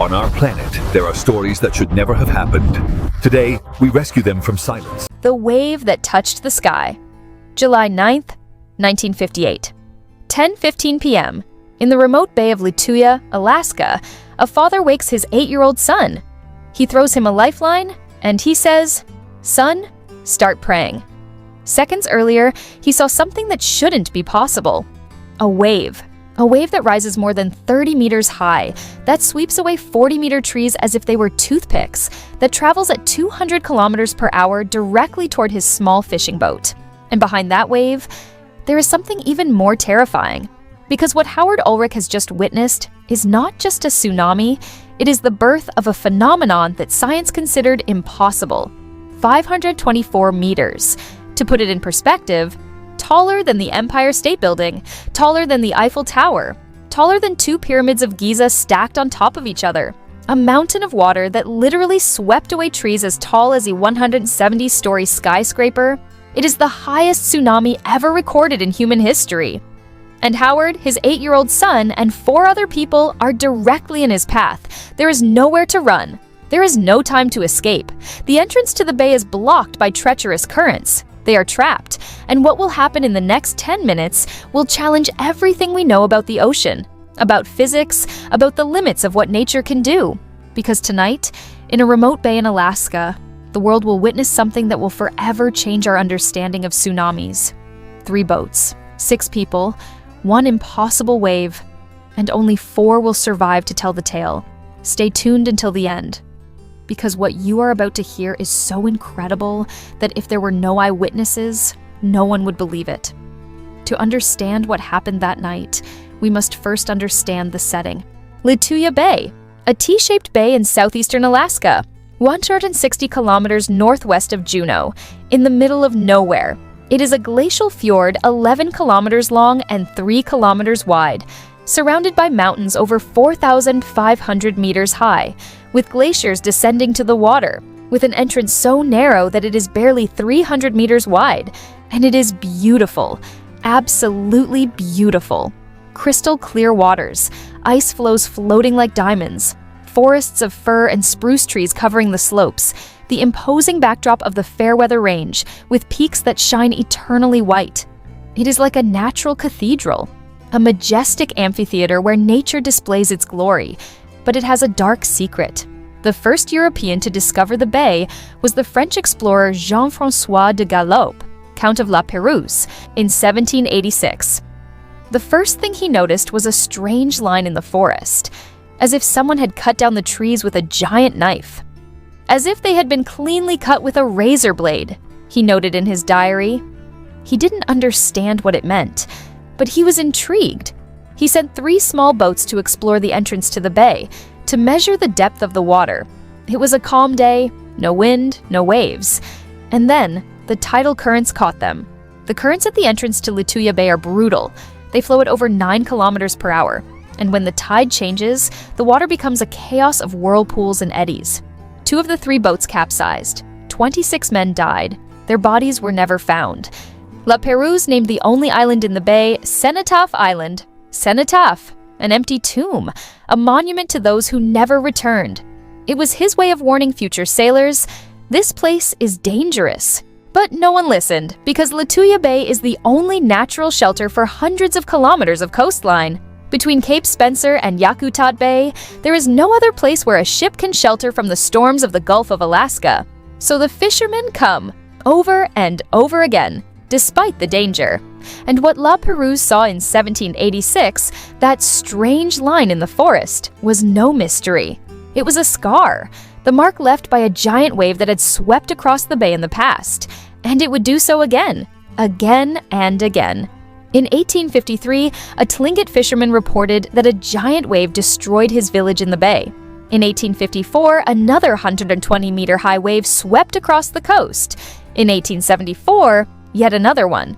On our planet, there are stories that should never have happened. Today, we rescue them from silence. The wave that touched the sky. July 9th, 1958. 10:15 p.m. In the remote bay of Lituya, Alaska, a father wakes his 8-year-old son. He throws him a lifeline, and he says, "Son, start praying." Seconds earlier, he saw something that shouldn't be possible. A wave that rises more than 30 meters high, that sweeps away 40-meter trees as if they were toothpicks, that travels at 200 kilometers per hour directly toward his small fishing boat. And behind that wave, there is something even more terrifying. Because what Howard Ulrich has just witnessed is not just a tsunami, it is the birth of a phenomenon that science considered impossible. 524 meters. To put it in perspective, taller than the Empire State Building, taller than the Eiffel Tower, taller than 2 pyramids of Giza stacked on top of each other. A mountain of water that literally swept away trees as tall as a 170-story skyscraper. It is the highest tsunami ever recorded in human history. And Howard, his 8-year-old son, and 4 other people are directly in his path. There is nowhere to run. There is no time to escape. The entrance to the bay is blocked by treacherous currents. They are trapped, and what will happen in the next 10 minutes will challenge everything we know about the ocean, about physics, about the limits of what nature can do. Because tonight, in a remote bay in Alaska, the world will witness something that will forever change our understanding of tsunamis. 3 boats, 6 people, 1 impossible wave, and only 4 will survive to tell the tale. Stay tuned until the end. Because what you are about to hear is so incredible that if there were no eyewitnesses, no one would believe it. To understand what happened that night, we must first understand the setting. Lituya Bay, a T-shaped bay in southeastern Alaska, 160 kilometers northwest of Juneau, in the middle of nowhere. It is a glacial fjord 11 kilometers long and 3 kilometers wide, surrounded by mountains over 4,500 meters high, with glaciers descending to the water, with an entrance so narrow that it is barely 300 meters wide. And it is beautiful, absolutely beautiful. Crystal clear waters, ice flows floating like diamonds, forests of fir and spruce trees covering the slopes, the imposing backdrop of the Fairweather Range, with peaks that shine eternally white. It is like a natural cathedral, a majestic amphitheater where nature displays its glory. But it has a dark secret. The first European to discover the bay was the French explorer Jean-François de Galaup, Count of La Pérouse, in 1786. The first thing he noticed was a strange line in the forest, as if someone had cut down the trees with a giant knife. As if they had been cleanly cut with a razor blade, he noted in his diary. He didn't understand what it meant, but he was intrigued. He sent 3 small boats to explore the entrance to the bay, to measure the depth of the water. It was a calm day, no wind, no waves. And then, the tidal currents caught them. The currents at the entrance to Lituya Bay are brutal. They flow at over 9 kilometers per hour. And when the tide changes, the water becomes a chaos of whirlpools and eddies. 2 of the 3 boats capsized. 26 men died. Their bodies were never found. La Pérouse named the only island in the bay Cenotaph Island. Cenotaph, an empty tomb, a monument to those who never returned. It was his way of warning future sailors, this place is dangerous. But no one listened, because Lituya Bay is the only natural shelter for hundreds of kilometers of coastline. Between Cape Spencer and Yakutat Bay, there is no other place where a ship can shelter from the storms of the Gulf of Alaska. So the fishermen come, over and over again, despite the danger. And what La Pérouse saw in 1786, that strange line in the forest, was no mystery. It was a scar, the mark left by a giant wave that had swept across the bay in the past. And it would do so again and again. In 1853, a Tlingit fisherman reported that a giant wave destroyed his village in the bay. In 1854, another 120-meter-high wave swept across the coast. In 1874, yet another one.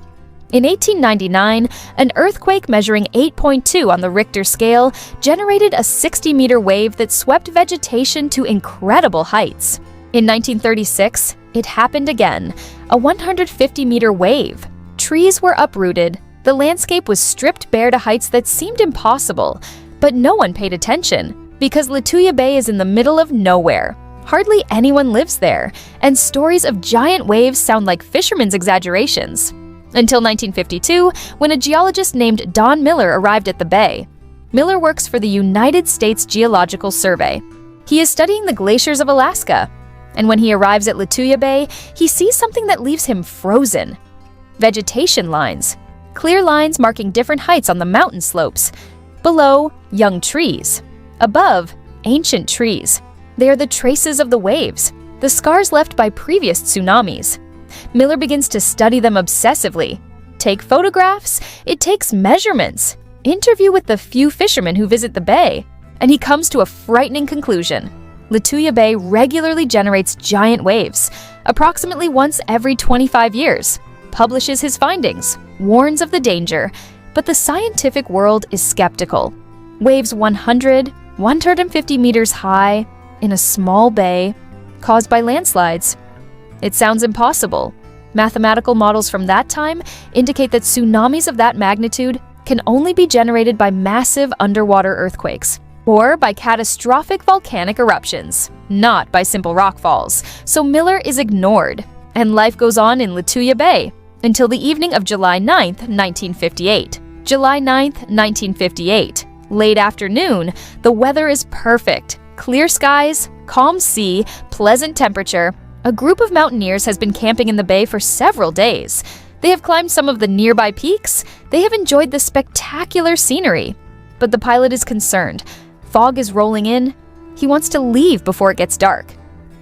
In 1899, an earthquake measuring 8.2 on the Richter scale generated a 60-meter wave that swept vegetation to incredible heights. In 1936, it happened again, a 150-meter wave. Trees were uprooted, the landscape was stripped bare to heights that seemed impossible, but no one paid attention. Because Lituya Bay is in the middle of nowhere. Hardly anyone lives there, and stories of giant waves sound like fishermen's exaggerations. Until 1952, when a geologist named Don Miller arrived at the bay. Miller works for the United States Geological Survey. He is studying the glaciers of Alaska, and when he arrives at Lituya Bay, he sees something that leaves him frozen. Vegetation lines. Clear lines marking different heights on the mountain slopes. Below, young trees. Above, ancient trees. They are the traces of the waves, the scars left by previous tsunamis. Miller begins to study them obsessively. Take photographs, it takes measurements. Interview with the few fishermen who visit the bay, and he comes to a frightening conclusion. Lituya Bay regularly generates giant waves, approximately once every 25 years, publishes his findings, warns of the danger, but the scientific world is skeptical. Waves 150 meters high, in a small bay, caused by landslides. It sounds impossible. Mathematical models from that time indicate that tsunamis of that magnitude can only be generated by massive underwater earthquakes, or by catastrophic volcanic eruptions, not by simple rockfalls. So Miller is ignored, and life goes on in Lituya Bay until the evening of July 9th, 1958. July 9th, 1958. Late afternoon, the weather is perfect. Clear skies, calm sea, pleasant temperature. A group of mountaineers has been camping in the bay for several days. They have climbed some of the nearby peaks. They have enjoyed the spectacular scenery. But the pilot is concerned. Fog is rolling in. He wants to leave before it gets dark.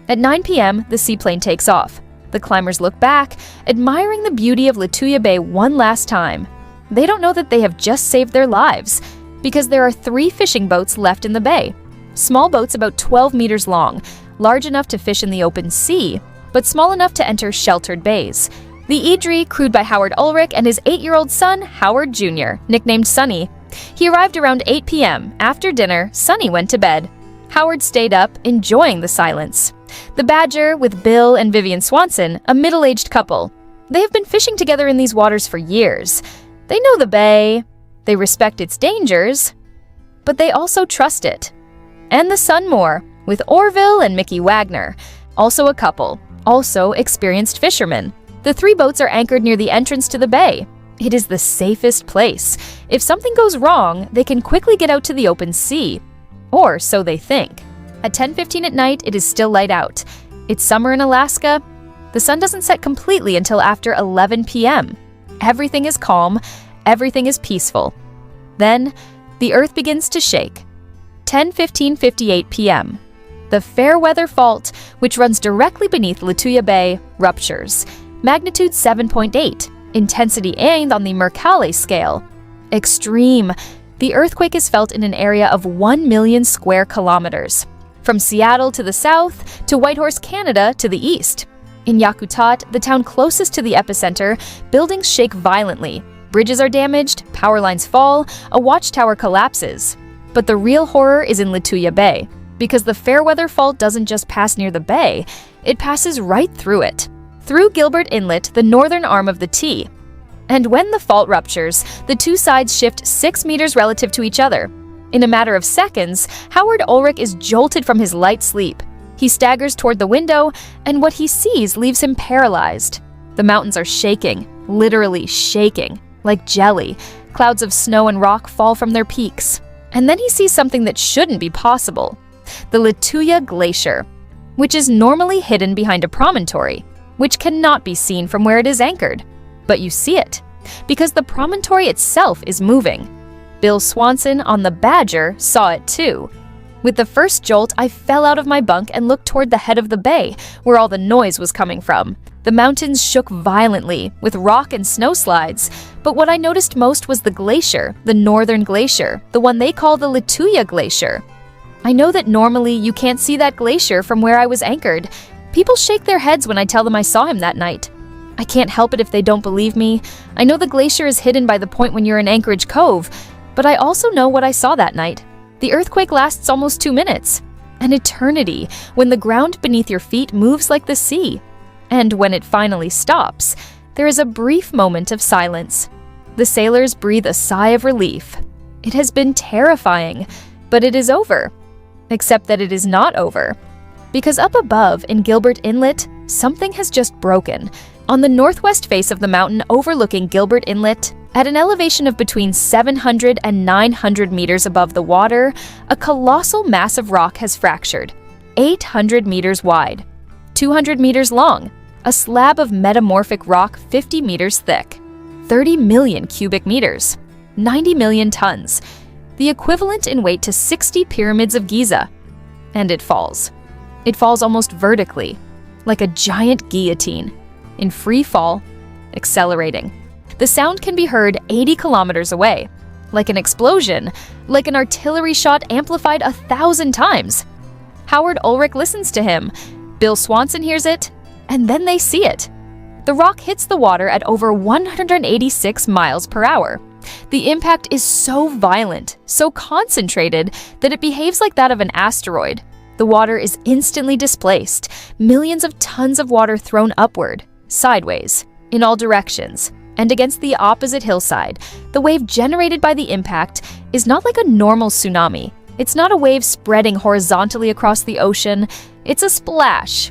At 9 p.m., the seaplane takes off. The climbers look back, admiring the beauty of Lituya Bay one last time. They don't know that they have just saved their lives, because there are 3 fishing boats left in the bay. Small boats about 12 meters long, large enough to fish in the open sea, but small enough to enter sheltered bays. The Idri, crewed by Howard Ulrich and his 8-year-old son, Howard Jr., nicknamed Sonny. He arrived around 8 p.m. After dinner, Sonny went to bed. Howard stayed up, enjoying the silence. The Badger, with Bill and Vivian Swanson, a middle-aged couple. They have been fishing together in these waters for years. They know the bay. They respect its dangers, but they also trust it. And the Sunmore, with Orville and Mickey Wagner, also a couple, also experienced fishermen. The 3 boats are anchored near the entrance to the bay. It is the safest place. If something goes wrong, they can quickly get out to the open sea. Or so they think. At 10:15 at night, it is still light out. It's summer in Alaska. The sun doesn't set completely until after 11 p.m. Everything is calm. Everything is peaceful. Then, the earth begins to shake. 10:58 p.m. The Fairweather Fault, which runs directly beneath Lituya Bay, ruptures. Magnitude 7.8, intensity aimed on the Mercalli scale. Extreme. The earthquake is felt in an area of 1 million square kilometers. From Seattle to the south, to Whitehorse, Canada to the east. In Yakutat, the town closest to the epicenter, buildings shake violently. Bridges are damaged, power lines fall, a watchtower collapses. But the real horror is in Lituya Bay, because the Fairweather Fault doesn't just pass near the bay, it passes right through it. Through Gilbert Inlet, the northern arm of the T. And when the fault ruptures, the 2 sides shift 6 meters relative to each other. In a matter of seconds, Howard Ulrich is jolted from his light sleep. He staggers toward the window, and what he sees leaves him paralyzed. The mountains are shaking, literally shaking, like jelly. Clouds of snow and rock fall from their peaks. And then he sees something that shouldn't be possible. The Lituya Glacier, which is normally hidden behind a promontory, which cannot be seen from where it is anchored. But you see it, because the promontory itself is moving. Bill Swanson on the Badger saw it too. With the first jolt, I fell out of my bunk and looked toward the head of the bay, where all the noise was coming from. The mountains shook violently, with rock and snow slides, but what I noticed most was the glacier, the northern glacier, the one they call the Lituya Glacier. I know that normally you can't see that glacier from where I was anchored. People shake their heads when I tell them I saw him that night. I can't help it if they don't believe me. I know the glacier is hidden by the point when you're in Anchorage Cove, but I also know what I saw that night. The earthquake lasts almost 2 minutes. An eternity, when the ground beneath your feet moves like the sea. And when it finally stops, there is a brief moment of silence. The sailors breathe a sigh of relief. It has been terrifying, but it is over. Except that it is not over. Because up above in Gilbert Inlet, something has just broken. On the northwest face of the mountain overlooking Gilbert Inlet, at an elevation of between 700 and 900 meters above the water, a colossal mass of rock has fractured, 800 meters wide, 200 meters long, a slab of metamorphic rock 50 meters thick, 30 million cubic meters, 90 million tons, the equivalent in weight to 60 pyramids of Giza. And it falls. It falls almost vertically, like a giant guillotine, in free fall, accelerating. The sound can be heard 80 kilometers away, like an explosion, like an artillery shot amplified 1,000 times. Howard Ulrich listens to him, Bill Swanson hears it, and then they see it. The rock hits the water at over 186 miles per hour. The impact is so violent, so concentrated, that it behaves like that of an asteroid. The water is instantly displaced, millions of tons of water thrown upward, sideways, in all directions, and against the opposite hillside. The wave generated by the impact is not like a normal tsunami. It's not a wave spreading horizontally across the ocean. It's a splash,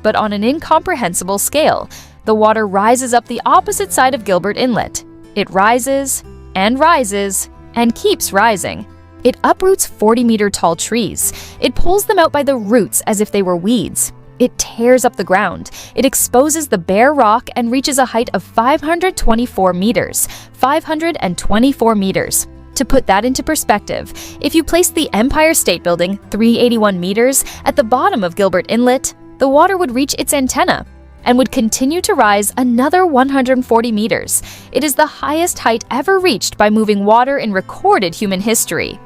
but on an incomprehensible scale. The water rises up the opposite side of Gilbert Inlet. It rises, and keeps rising. It uproots 40-meter-tall trees. It pulls them out by the roots as if they were weeds. It tears up the ground. It exposes the bare rock and reaches a height of 524 meters. 524 meters. To put that into perspective, if you place the Empire State Building, 381 meters, at the bottom of Gilbert Inlet, the water would reach its antenna and would continue to rise another 140 meters. It is the highest height ever reached by moving water in recorded human history.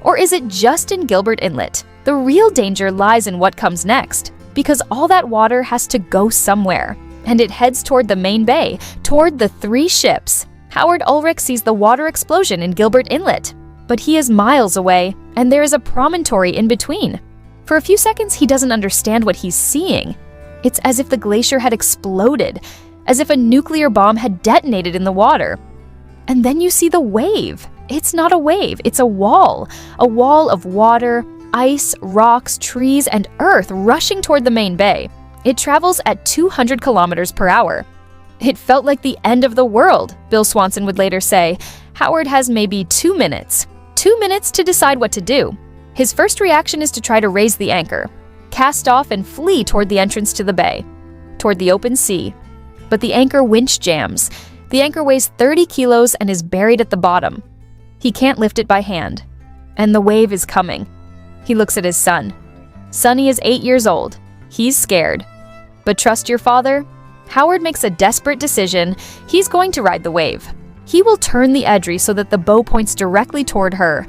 Or is it just in Gilbert Inlet? The real danger lies in what comes next, because all that water has to go somewhere, and it heads toward the main bay, toward the 3 ships. Howard Ulrich sees the water explosion in Gilbert Inlet, but he is miles away, and there is a promontory in between. For a few seconds, he doesn't understand what he's seeing. It's as if the glacier had exploded, as if a nuclear bomb had detonated in the water. And then you see the wave. It's not a wave, it's a wall of water, ice, rocks, trees, and earth rushing toward the main bay. It travels at 200 kilometers per hour. It felt like the end of the world, Bill Swanson would later say. Howard has maybe 2 minutes. 2 minutes to decide what to do. His first reaction is to try to raise the anchor, cast off and flee toward the entrance to the bay, toward the open sea. But the anchor winch jams. The anchor weighs 30 kilos and is buried at the bottom. He can't lift it by hand. And the wave is coming. He looks at his son. Sonny is 8 years old. He's scared. But trust your father? Howard makes a desperate decision. He's going to ride the wave. He will turn the edry so that the bow points directly toward her.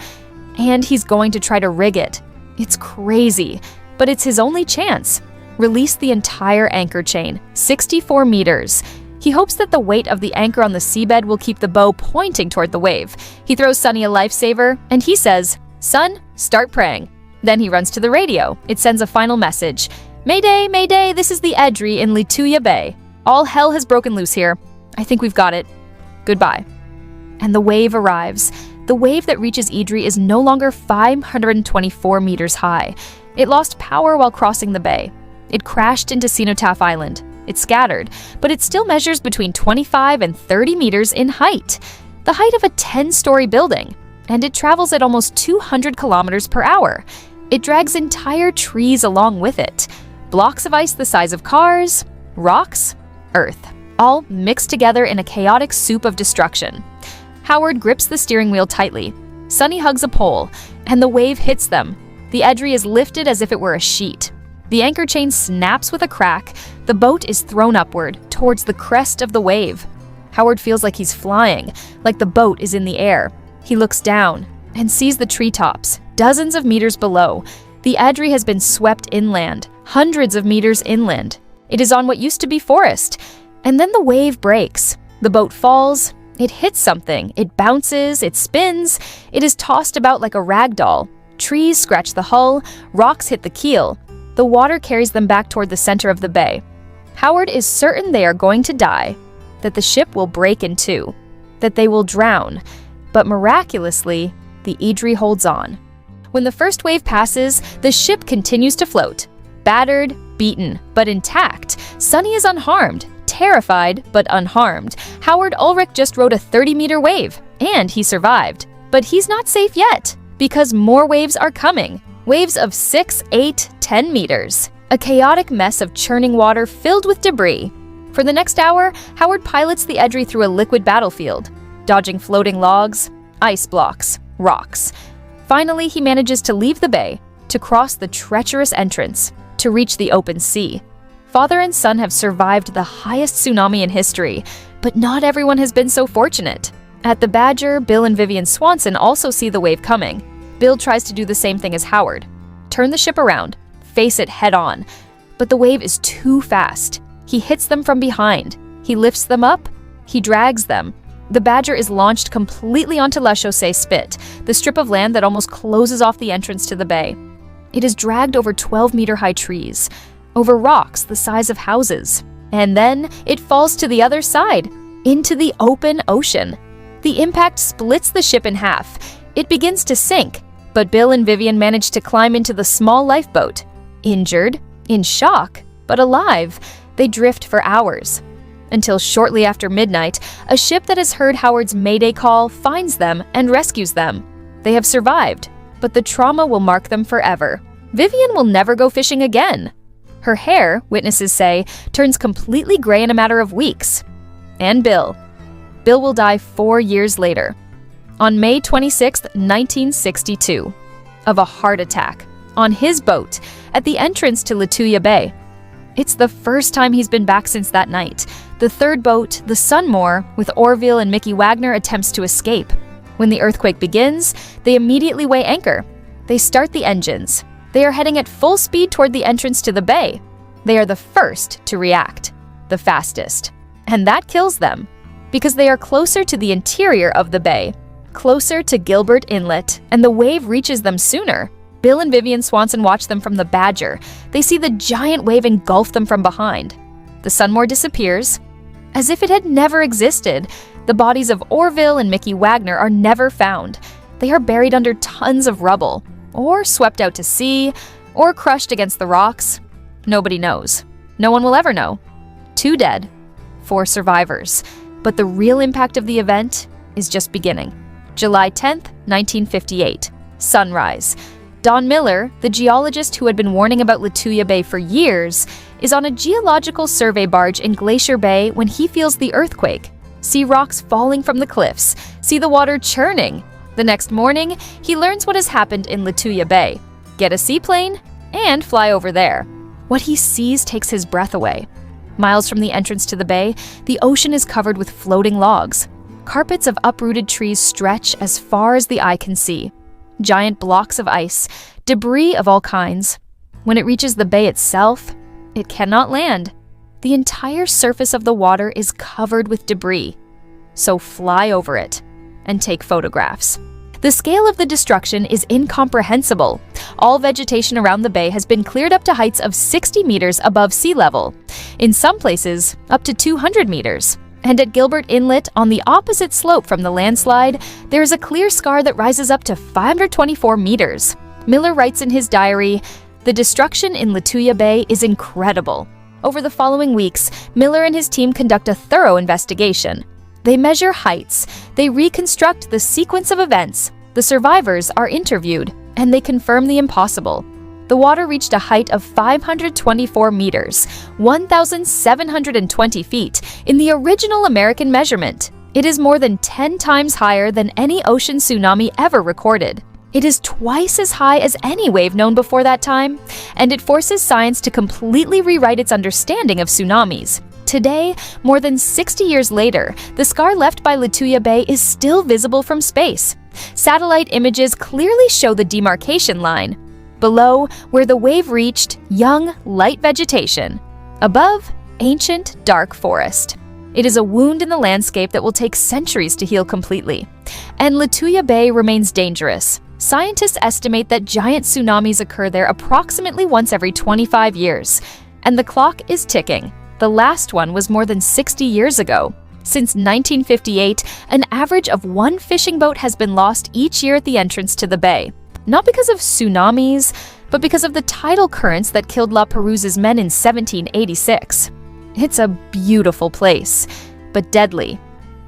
And he's going to try to rig it. It's crazy, but it's his only chance. Release the entire anchor chain, 64 meters. He hopes that the weight of the anchor on the seabed will keep the bow pointing toward the wave. He throws Sonny a lifesaver, and he says, "Son, start praying." Then he runs to the radio. It sends a final message. "Mayday, mayday, this is the Edry in Lituya Bay. All hell has broken loose here. I think we've got it. Goodbye." And the wave arrives. The wave that reaches Idri is no longer 524 meters high. It lost power while crossing the bay. It crashed into Cenotaph Island. It scattered, but it still measures between 25 and 30 meters in height, the height of a 10-story building, and it travels at almost 200 kilometers per hour. It drags entire trees along with it, blocks of ice the size of cars, rocks, earth, all mixed together in a chaotic soup of destruction. Howard grips the steering wheel tightly. Sonny hugs a pole, and the wave hits them. The Edry is lifted as if it were a sheet. The anchor chain snaps with a crack. The boat is thrown upward, towards the crest of the wave. Howard feels like he's flying, like the boat is in the air. He looks down and sees the treetops, dozens of meters below. The Edry has been swept inland, hundreds of meters inland. It is on what used to be forest. And then the wave breaks. The boat falls. It hits something. It bounces. It spins. It is tossed about like a rag doll. Trees scratch the hull. Rocks hit the keel. The water carries them back toward the center of the bay. Howard is certain they are going to die, that the ship will break in two, that they will drown. But miraculously, the Idri holds on. When the first wave passes, the ship continues to float. Battered, beaten, but intact, Sunny is unharmed. Terrified, but unharmed, Howard Ulrich just rode a 30-meter wave, and he survived. But he's not safe yet, because more waves are coming. Waves of 6, 8, 10 meters. A chaotic mess of churning water filled with debris. For the next hour, Howard pilots the Edry through a liquid battlefield, dodging floating logs, ice blocks, rocks. Finally, he manages to leave the bay, to cross the treacherous entrance, to reach the open sea. Father and son have survived the highest tsunami in history, but not everyone has been so fortunate. At the Badger, Bill and Vivian Swanson also see the wave coming. Bill tries to do the same thing as Howard. Turn the ship around, face it head on. But the wave is too fast. He hits them from behind. He lifts them up. He drags them. The Badger is launched completely onto La Chaussee Spit, the strip of land that almost closes off the entrance to the bay. It is dragged over 12-meter-high trees, over rocks the size of houses, and then it falls to the other side, into the open ocean. The impact splits the ship in half. It begins to sink, but Bill and Vivian manage to climb into the small lifeboat. Injured, in shock, but alive, they drift for hours. Until shortly after midnight, a ship that has heard Howard's Mayday call finds them and rescues them. They have survived, but the trauma will mark them forever. Vivian will never go fishing again. Her hair, witnesses say, turns completely gray in a matter of weeks. And Bill. Bill will die 4 years later, on May 26, 1962, of a heart attack, on his boat, at the entrance to Lituya Bay. It's the first time he's been back since that night. The third boat, the Sunmore, with Orville and Mickey Wagner, attempts to escape. When the earthquake begins, they immediately weigh anchor. They start the engines. They are heading at full speed toward the entrance to the bay. They are the first to react, the fastest. And that kills them, because they are closer to the interior of the bay, closer to Gilbert Inlet, and the wave reaches them sooner. Bill and Vivian Swanson watch them from the Badger. They see the giant wave engulf them from behind. The Sunmore disappears, as if it had never existed. The bodies of Orville and Mickey Wagner are never found. They are buried under tons of rubble, or swept out to sea, or crushed against the rocks. Nobody knows. No one will ever know. 2 dead, 4 survivors. But the real impact of the event is just beginning. July 10th, 1958. Sunrise. Don Miller, the geologist who had been warning about Lituya Bay for years, is on a geological survey barge in Glacier Bay when he feels the earthquake. See rocks falling from the cliffs. See the water churning. The next morning, he learns what has happened in Lituya Bay. Get a seaplane and fly over there. What he sees takes his breath away. Miles from the entrance to the bay, the ocean is covered with floating logs. Carpets of uprooted trees stretch as far as the eye can see. Giant blocks of ice, debris of all kinds. When it reaches the bay itself, it cannot land. The entire surface of the water is covered with debris. So fly over it and take photographs. The scale of the destruction is incomprehensible. All vegetation around the bay has been cleared up to heights of 60 meters above sea level. In some places, up to 200 meters. And at Gilbert Inlet, on the opposite slope from the landslide, there is a clear scar that rises up to 524 meters. Miller writes in his diary, "The destruction in Lituya Bay is incredible." Over the following weeks, Miller and his team conduct a thorough investigation. They measure heights, they reconstruct the sequence of events, the survivors are interviewed, and they confirm the impossible. The water reached a height of 524 meters, 1,720 feet, in the original American measurement. It is more than 10 times higher than any ocean tsunami ever recorded. It is twice as high as any wave known before that time, and it forces science to completely rewrite its understanding of tsunamis. Today, more than 60 years later, the scar left by Lituya Bay is still visible from space. Satellite images clearly show the demarcation line. Below, where the wave reached, young, light vegetation. Above, ancient, dark forest. It is a wound in the landscape that will take centuries to heal completely. And Lituya Bay remains dangerous. Scientists estimate that giant tsunamis occur there approximately once every 25 years. And the clock is ticking. The last one was more than 60 years ago. Since 1958, an average of 1 fishing boat has been lost each year at the entrance to the bay. Not because of tsunamis, but because of the tidal currents that killed La Perouse's men in 1786. It's a beautiful place, but deadly.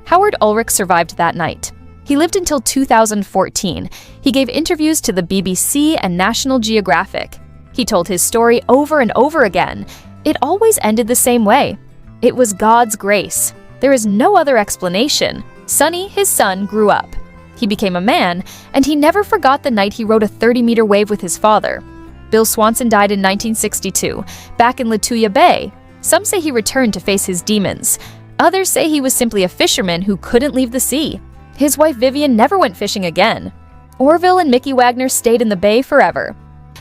Howard Ulrich survived that night. He lived until 2014. He gave interviews to the BBC and National Geographic. He told his story over and over again. It always ended the same way. It was God's grace. There is no other explanation. Sonny, his son, grew up. He became a man, and he never forgot the night he rode a 30-meter wave with his father. Bill Swanson died in 1962, back in Lituya Bay. Some say he returned to face his demons. Others say he was simply a fisherman who couldn't leave the sea. His wife Vivian never went fishing again. Orville and Mickey Wagner stayed in the bay forever.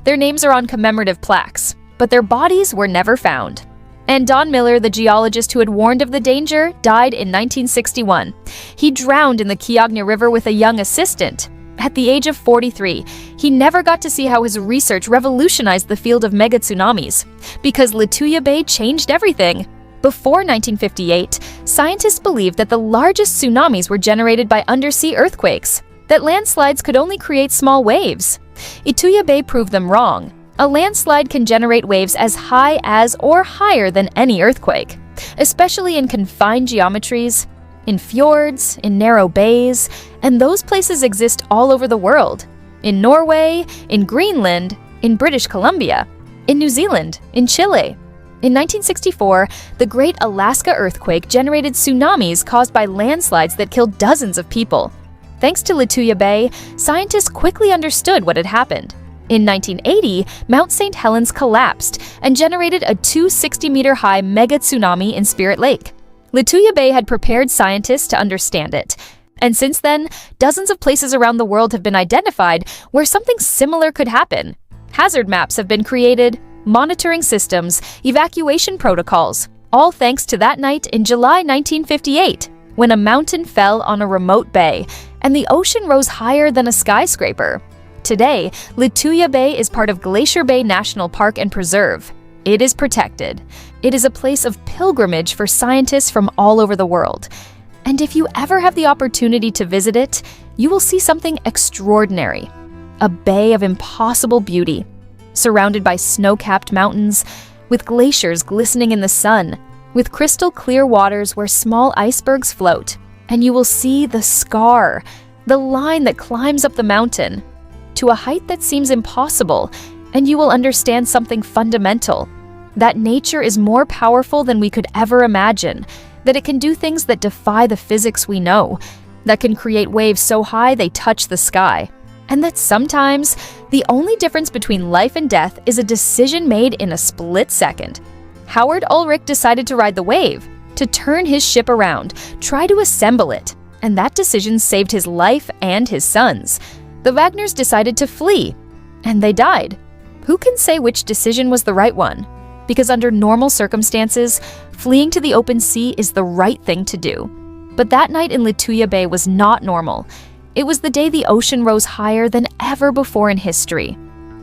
Their names are on commemorative plaques, but their bodies were never found. And Don Miller, the geologist who had warned of the danger, died in 1961. He drowned in the Kiagna River with a young assistant. At the age of 43, he never got to see how his research revolutionized the field of megatsunamis, because Lituya Bay changed everything. Before 1958, scientists believed that the largest tsunamis were generated by undersea earthquakes, that landslides could only create small waves. Lituya Bay proved them wrong. A landslide can generate waves as high as or higher than any earthquake, especially in confined geometries, in fjords, in narrow bays, and those places exist all over the world. In Norway, in Greenland, in British Columbia, in New Zealand, in Chile. In 1964, the Great Alaska Earthquake generated tsunamis caused by landslides that killed dozens of people. Thanks to Lituya Bay, scientists quickly understood what had happened. In 1980, Mount St. Helens collapsed and generated a 260-meter-high megatsunami in Spirit Lake. Lituya Bay had prepared scientists to understand it. And since then, dozens of places around the world have been identified where something similar could happen. Hazard maps have been created, monitoring systems, evacuation protocols, all thanks to that night in July 1958, when a mountain fell on a remote bay and the ocean rose higher than a skyscraper. Today, Lituya Bay is part of Glacier Bay National Park and Preserve. It is protected. It is a place of pilgrimage for scientists from all over the world. And if you ever have the opportunity to visit it, you will see something extraordinary. A bay of impossible beauty, surrounded by snow-capped mountains, with glaciers glistening in the sun, with crystal clear waters where small icebergs float, and you will see the scar, the line that climbs up the mountain, to a height that seems impossible, and you will understand something fundamental, that nature is more powerful than we could ever imagine, that it can do things that defy the physics we know, that can create waves so high they touch the sky, and that sometimes the only difference between life and death is a decision made in a split second. Howard Ulrich decided to ride the wave, to turn his ship around, try to assemble it, and that decision saved his life and his son's. The Wagners decided to flee, and they died. Who can say which decision was the right one? Because under normal circumstances, fleeing to the open sea is the right thing to do. But that night in Lituya Bay was not normal. It was the day the ocean rose higher than ever before in history.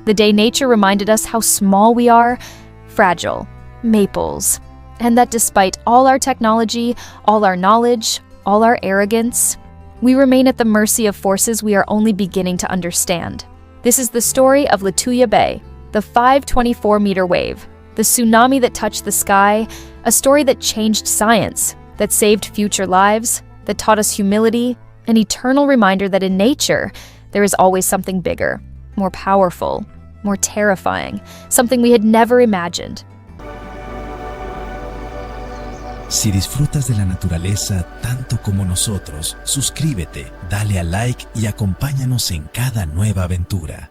The day nature reminded us how small we are, fragile, maples, and that despite all our technology, all our knowledge, all our arrogance, we remain at the mercy of forces we are only beginning to understand. This is the story of Lituya Bay, the 524-meter wave, the tsunami that touched the sky, a story that changed science, that saved future lives, that taught us humility, an eternal reminder that in nature, there is always something bigger, more powerful, more terrifying, something we had never imagined. Si disfrutas de la naturaleza tanto como nosotros, suscríbete, dale a like y acompáñanos en cada nueva aventura.